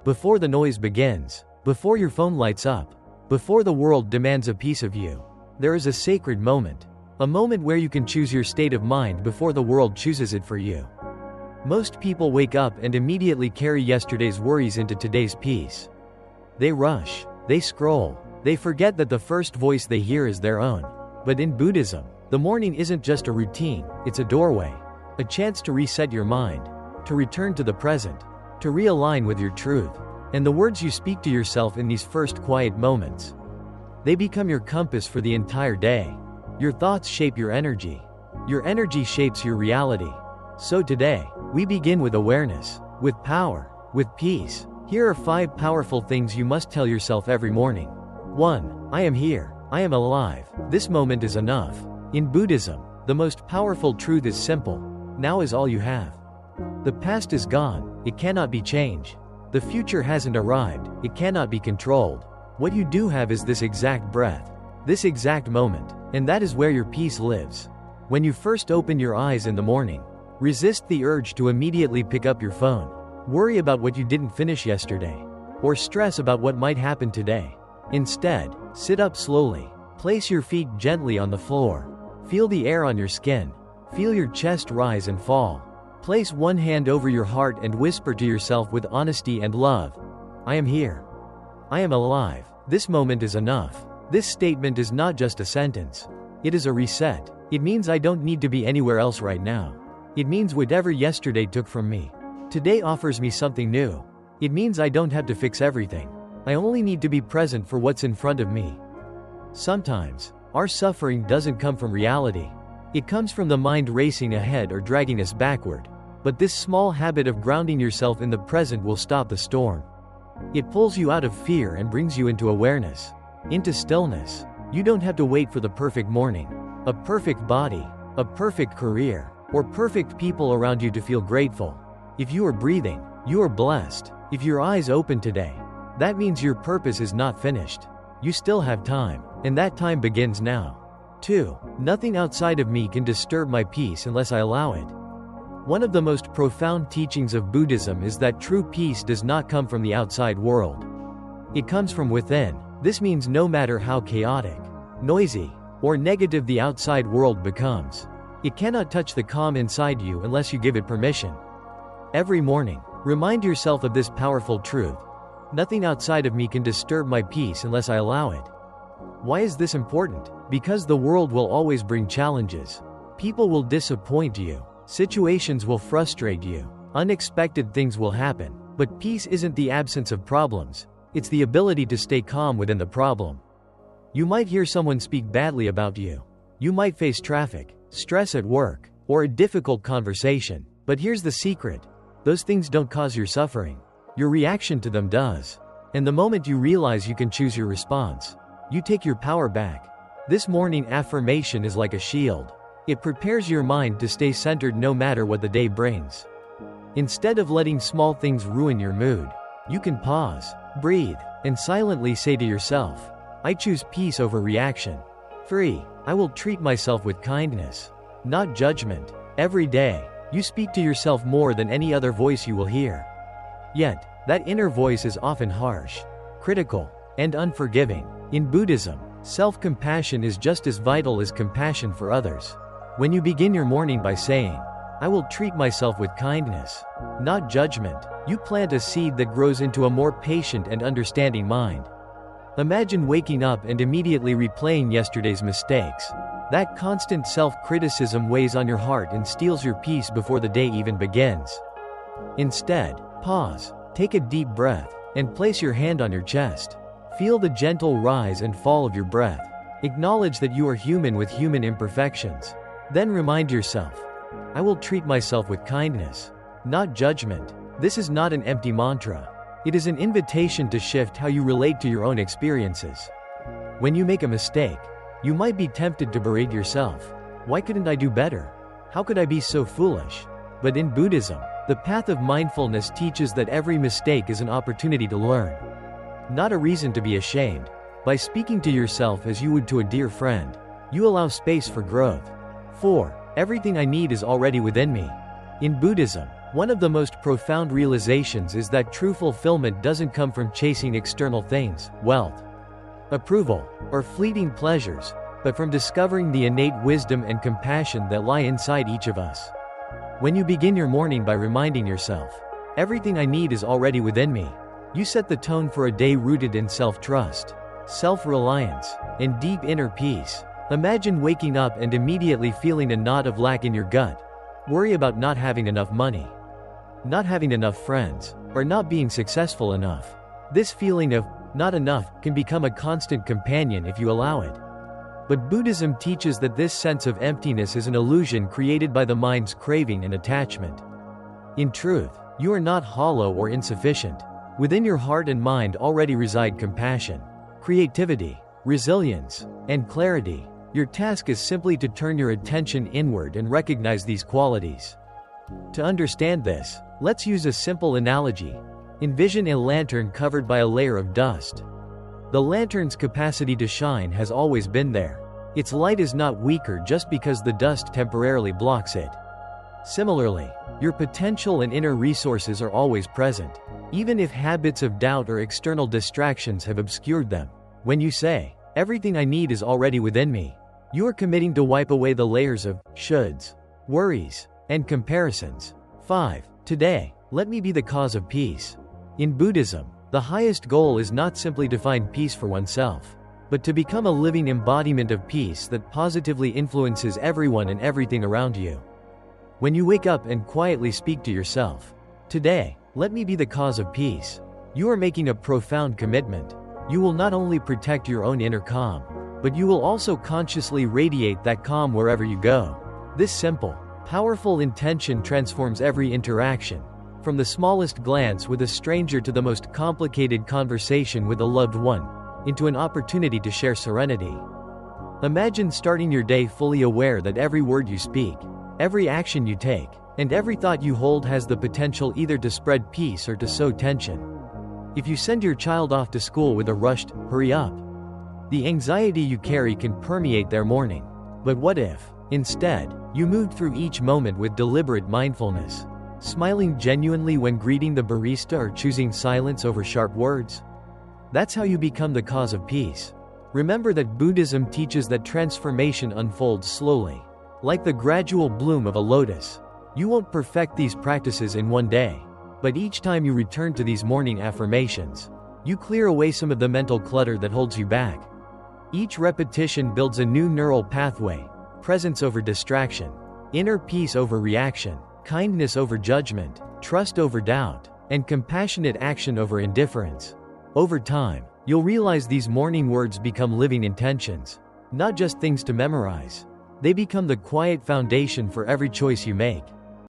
Before the noise begins, before your phone lights up, before the world demands a piece of you, there is a sacred moment. A moment where you can choose your state of mind before the world chooses it for you. Most people wake up and immediately carry yesterday's worries into today's peace. They rush, they scroll, they forget that the first voice they hear is their own. But in Buddhism, the morning isn't just a routine, it's a doorway. A chance to reset your mind, to return to the present, to realign with your truth. And the words you speak to yourself in these first quiet moments, they become your compass for the entire day. Your thoughts shape your energy. Your energy shapes your reality. So today, we begin with awareness, with power, with peace. Here are 5 powerful things you must tell yourself every morning. 1. I am here. I am alive. This moment is enough. In Buddhism, the most powerful truth is simple. Now is all you have. The past is gone. It cannot be changed. The future hasn't arrived. It cannot be controlled. What you do have is this exact breath, this exact moment, and that is where your peace lives. When you first open your eyes in the morning, resist the urge to immediately pick up your phone. Worry about what you didn't finish yesterday, or stress about what might happen today. Instead, sit up slowly. Place your feet gently on the floor. Feel the air on your skin. Feel your chest rise and fall. Place one hand over your heart and whisper to yourself with honesty and love, I am here. I am alive. This moment is enough. This statement is not just a sentence. It is a reset. It means I don't need to be anywhere else right now. It means whatever yesterday took from me, today offers me something new. It means I don't have to fix everything. I only need to be present for what's in front of me. Sometimes, our suffering doesn't come from reality. It comes from the mind racing ahead or dragging us backward. But this small habit of grounding yourself in the present will stop the storm. It pulls you out of fear and brings you into awareness, into stillness. You don't have to wait for the perfect morning, a perfect body, a perfect career, or perfect people around you to feel grateful. If you are breathing, you are blessed. If your eyes open today, that means your purpose is not finished. You still have time, and that time begins now. 2. Nothing outside of me can disturb my peace unless I allow it. One of the most profound teachings of Buddhism is that true peace does not come from the outside world. It comes from within. This means no matter how chaotic, noisy, or negative the outside world becomes, it cannot touch the calm inside you unless you give it permission. Every morning, remind yourself of this powerful truth. Nothing outside of me can disturb my peace unless I allow it. Why is this important? Because the world will always bring challenges. People will disappoint you. Situations will frustrate you. Unexpected things will happen. But peace isn't the absence of problems. It's the ability to stay calm within the problem. You might hear someone speak badly about you. You might face traffic, stress at work, or a difficult conversation. But here's the secret. Those things don't cause your suffering. Your reaction to them does. And the moment you realize you can choose your response, you take your power back. This morning affirmation is like a shield. It prepares your mind to stay centered no matter what the day brings. Instead of letting small things ruin your mood, you can pause, breathe, and silently say to yourself, I choose peace over reaction. 3. I will treat myself with kindness, not judgment. Every day, you speak to yourself more than any other voice you will hear. Yet, that inner voice is often harsh, critical, and unforgiving. In Buddhism, self-compassion is just as vital as compassion for others. When you begin your morning by saying, I will treat myself with kindness, not judgment, you plant a seed that grows into a more patient and understanding mind. Imagine waking up and immediately replaying yesterday's mistakes. That constant self-criticism weighs on your heart and steals your peace before the day even begins. Instead, pause, take a deep breath, and place your hand on your chest. Feel the gentle rise and fall of your breath. Acknowledge that you are human with human imperfections. Then remind yourself, I will treat myself with kindness, not judgment. This is not an empty mantra. It is an invitation to shift how you relate to your own experiences. When you make a mistake, you might be tempted to berate yourself. Why couldn't I do better? How could I be so foolish? But in Buddhism, the path of mindfulness teaches that every mistake is an opportunity to learn, not a reason to be ashamed. By speaking to yourself as you would to a dear friend, you allow space for growth. 4. Everything I need is already within me. In Buddhism, One of the most profound realizations is that true fulfillment doesn't come from chasing external things, wealth, approval, or fleeting pleasures, but from discovering the innate wisdom and compassion that lie inside each of us. When you begin your morning by reminding yourself, "Everything I need is already within me," you set the tone for a day rooted in self-trust, self-reliance, and deep inner peace. Imagine waking up and immediately feeling a knot of lack in your gut. Worry about not having enough money, not having enough friends, or not being successful enough. This feeling of not enough can become a constant companion if you allow it. But Buddhism teaches that this sense of emptiness is an illusion created by the mind's craving and attachment. In truth, you are not hollow or insufficient. Within your heart and mind already reside compassion, creativity, resilience, and clarity. Your task is simply to turn your attention inward and recognize these qualities. To understand this, let's use a simple analogy. Envision a lantern covered by a layer of dust. The lantern's capacity to shine has always been there. Its light is not weaker just because the dust temporarily blocks it. Similarly, your potential and inner resources are always present, even if habits of doubt or external distractions have obscured them. When you say, "Everything I need is already within me," you are committing to wipe away the layers of shoulds, worries, and comparisons. 5. Today, let me be the cause of peace. In Buddhism, the highest goal is not simply to find peace for oneself, but to become a living embodiment of peace that positively influences everyone and everything around you. When you wake up and quietly speak to yourself, "Today, let me be the cause of peace," you are making a profound commitment. You will not only protect your own inner calm, but you will also consciously radiate that calm wherever you go. This simple, powerful intention transforms every interaction, from the smallest glance with a stranger to the most complicated conversation with a loved one, into an opportunity to share serenity. Imagine starting your day fully aware that every word you speak, every action you take, and every thought you hold has the potential either to spread peace or to sow tension. If you send your child off to school with a rushed, "Hurry up," the anxiety you carry can permeate their morning. But what if, instead, you moved through each moment with deliberate mindfulness, smiling genuinely when greeting the barista or choosing silence over sharp words? That's how you become the cause of peace. Remember that Buddhism teaches that transformation unfolds slowly, like the gradual bloom of a lotus. You won't perfect these practices in one day, but each time you return to these morning affirmations, you clear away some of the mental clutter that holds you back. Each repetition builds a new neural pathway: presence over distraction, inner peace over reaction, kindness over judgment, trust over doubt, and compassionate action over indifference. Over time, you'll realize these morning words become living intentions, not just things to memorize. They become the quiet foundation for every choice you make.